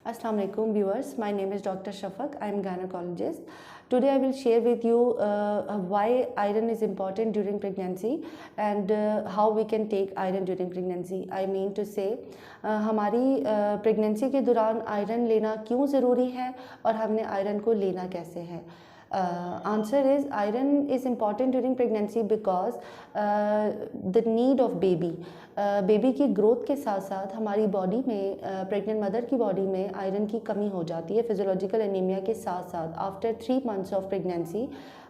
Assalamu alaikum viewers, my name is Dr. Shafaq. I am gynecologist. Today I will share with you why iron is important during pregnancy and how we can take iron during pregnancy. I mean to say हमारी pregnancy के दौरान iron लेना क्यों ज़रूरी है और हमने iron को लेना कैसे है. Answer is iron is important during pregnancy because the need of baby baby की ग्रोथ के साथ साथ हमारी बॉडी में प्रेग्नेंट मदर की बॉडी में आयरन की कमी हो जाती है. फिजियोलॉजिकल एनीमिया के साथ साथ आफ्टर 3 months ऑफ प्रेगनेंसी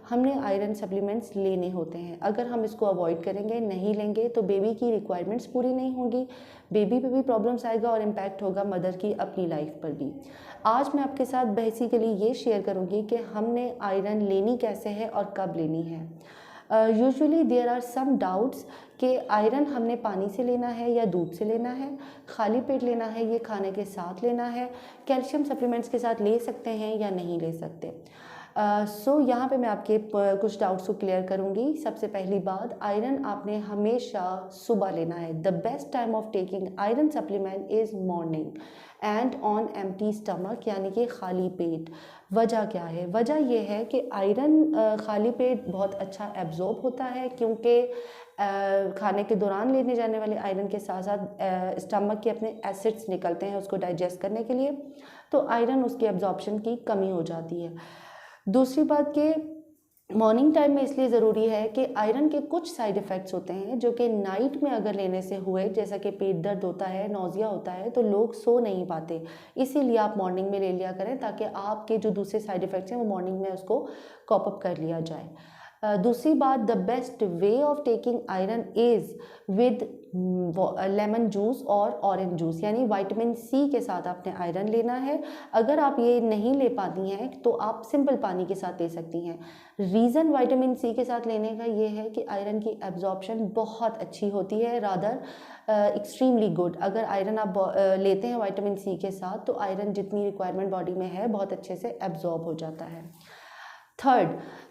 हमने आयरन सप्लीमेंट्स लेने होते हैं. अगर हम इसको अवॉइड करेंगे, नहीं लेंगे, तो बेबी की रिक्वायरमेंट्स पूरी नहीं होंगी, बेबी पे भी प्रॉब्लम्स आएगा और इम्पैक्ट होगा मदर की अपनी लाइफ पर भी. आज मैं आपके साथ बेसिकली ये शेयर करूँगी कि हमने आयरन लेनी कैसे है और कब लेनी है. Usually there are some doubts कि आयरन हमने पानी से लेना है या दूध से लेना है, खाली पेट लेना है, ये खाने के साथ लेना है, कैल्शियम सप्लीमेंट्स के साथ ले सकते हैं या नहीं ले सकते. यहाँ पे मैं आपके कुछ डाउट्स को क्लियर करूँगी. सबसे पहली बात, आयरन आपने हमेशा सुबह लेना है. The best time of taking iron supplement is morning and on empty stomach, यानी कि खाली पेट. वजह क्या है? वजह यह है कि आयरन खाली पेट बहुत अच्छा एब्जॉर्ब होता है, क्योंकि खाने के दौरान लेने जाने वाले आयरन के साथ साथ स्टमक के अपने एसिड्स निकलते हैं उसको डाइजेस्ट करने के लिए, तो आयरन उसके एब्जॉर्प्शन की कमी हो जाती है. दूसरी बात कि मॉर्निंग टाइम में इसलिए ज़रूरी है कि आयरन के कुछ साइड इफ़ेक्ट्स होते हैं जो कि नाइट में अगर लेने से हुए, जैसा कि पेट दर्द होता है, नौजिया होता है, तो लोग सो नहीं पाते. इसीलिए आप मॉर्निंग में ले लिया करें ताकि आपके जो दूसरे साइड इफ़ेक्ट्स हैं वो मॉर्निंग में उसको कॉप अप कर लिया जाए. दूसरी बात, the best way of taking iron is with lemon juice और ऑरेंज जूस, यानी विटामिन सी के साथ आपने आयरन लेना है. अगर आप ये नहीं ले पाती हैं तो आप सिंपल पानी के साथ ले सकती हैं. रीज़न विटामिन सी के साथ लेने का ये है कि आयरन की एब्जॉर्प्शन बहुत अच्छी होती है, रादर एक्सट्रीमली गुड. अगर आयरन आप लेते हैं विटामिन सी के साथ तो आयरन जितनी रिक्वायरमेंट बॉडी में है बहुत अच्छे से एब्जॉर्ब हो जाता है. थर्ड,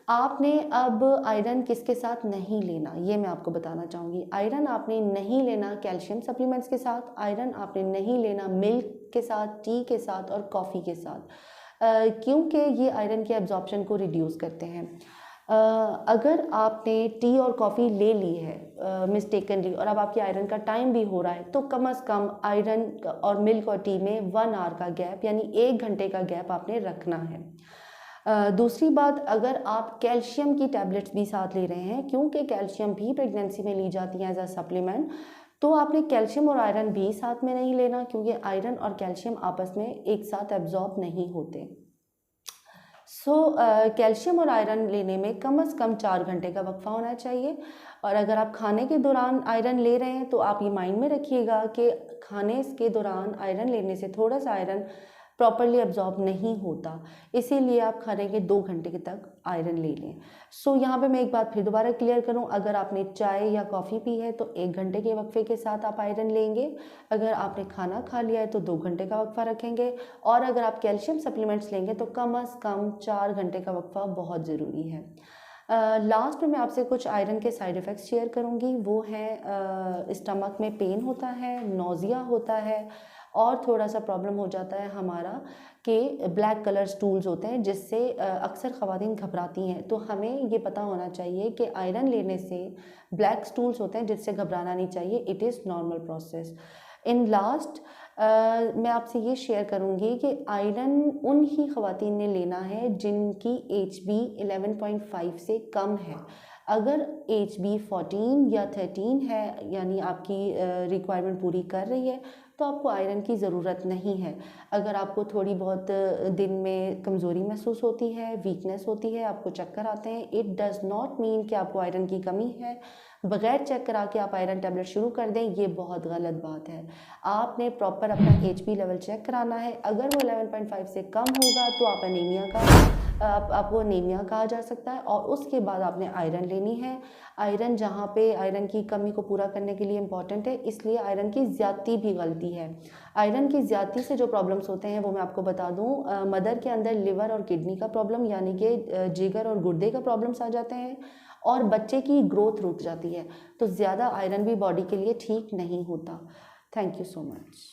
आपने अब आयरन किसके साथ नहीं लेना, ये मैं आपको बताना चाहूँगी. आयरन आपने नहीं लेना कैल्शियम सप्लीमेंट्स के साथ, आयरन आपने नहीं लेना मिल्क के साथ, टी के साथ और कॉफ़ी के साथ, क्योंकि ये आयरन के एब्जॉर्प्शन को रिड्यूस करते हैं. अगर आपने टी और कॉफ़ी ले ली है मिस्टेकनली और अब आपकी आयरन का टाइम भी हो रहा है, तो कम से कम आयरन और मिल्क और टी में 1 hour का गैप, यानी 1 घंटे का गैप आपने रखना है. दूसरी बात, अगर आप कैल्शियम की टैबलेट्स भी साथ ले रहे हैं, क्योंकि कैल्शियम भी प्रेगनेंसी में ली जाती है एज अ सप्लीमेंट, तो आपने कैल्शियम और आयरन भी साथ में नहीं लेना, क्योंकि आयरन और कैल्शियम आपस में एक साथ एब्जॉर्ब नहीं होते. कैल्शियम और आयरन लेने में कम से कम 4 घंटे का वक्फा होना चाहिए. और अगर आप खाने के दौरान आयरन ले रहे हैं तो आप ये माइंड में रखिएगा कि खाने के दौरान आयरन लेने से थोड़ा सा आयरन प्रॉपरली एब्जॉर्ब नहीं होता, इसीलिए आप खाने के 2 घंटे के तक आयरन ले लें. यहाँ पे मैं एक बात फिर दोबारा क्लियर करूँ, अगर आपने चाय या कॉफ़ी पी है तो 1 घंटे के वक्फे के साथ आप आयरन लेंगे. अगर आपने खाना खा लिया है तो 2 घंटे का वक्फा रखेंगे. और अगर आप कैल्शियम सप्लीमेंट्स लेंगे तो कम से कम 4 घंटे का वक्फा बहुत ज़रूरी है. लास्ट में मैं आपसे कुछ आयरन के साइड इफ़ेक्ट्स शेयर करूँगी. वो हैं स्टमक में पेन होता है, नौजिया होता है, और थोड़ा सा प्रॉब्लम हो जाता है हमारा कि ब्लैक कलर स्टूल्स होते हैं, जिससे अक्सर ख़वातीन घबराती हैं. तो हमें ये पता होना चाहिए कि आयरन लेने से ब्लैक स्टूल्स होते हैं, जिससे घबराना नहीं चाहिए. It is normal process. In last मैं आपसे ये शेयर करूँगी कि आयरन उन ही ख़वातीन ने लेना है जिनकी HB 11.5 से कम है. अगर HB 14 या 13 है, यानी आपकी रिक्वायरमेंट पूरी कर रही है, तो आपको आयरन की ज़रूरत नहीं है. अगर आपको थोड़ी बहुत दिन में कमज़ोरी महसूस होती है, वीकनेस होती है, आपको चक्कर आते हैं, इट डज़ नॉट मीन कि आपको आयरन की कमी है. बग़ैर चेक करा के आप आयरन टैबलेट शुरू कर दें, ये बहुत गलत बात है. आपने प्रॉपर अपना HB लेवल चेक कराना है. अगर वो 11.5 से कम होगा तो आप एनीमिया का आपको एनीमिया कहा जा सकता है, और उसके बाद आपने आयरन लेनी है. आयरन जहाँ पे आयरन की कमी को पूरा करने के लिए इम्पॉर्टेंट है, इसलिए आयरन की ज़्यादती भी गलती है. आयरन की ज़्यादती से जो प्रॉब्लम्स होते हैं वो मैं आपको बता दूँ. मदर के अंदर लिवर और किडनी का प्रॉब्लम, यानी कि जिगर और गुर्दे का प्रॉब्लम्स आ जाते हैं, और बच्चे की ग्रोथ रुक जाती है. तो ज़्यादा आयरन भी बॉडी के लिए ठीक नहीं होता. Thank you so much.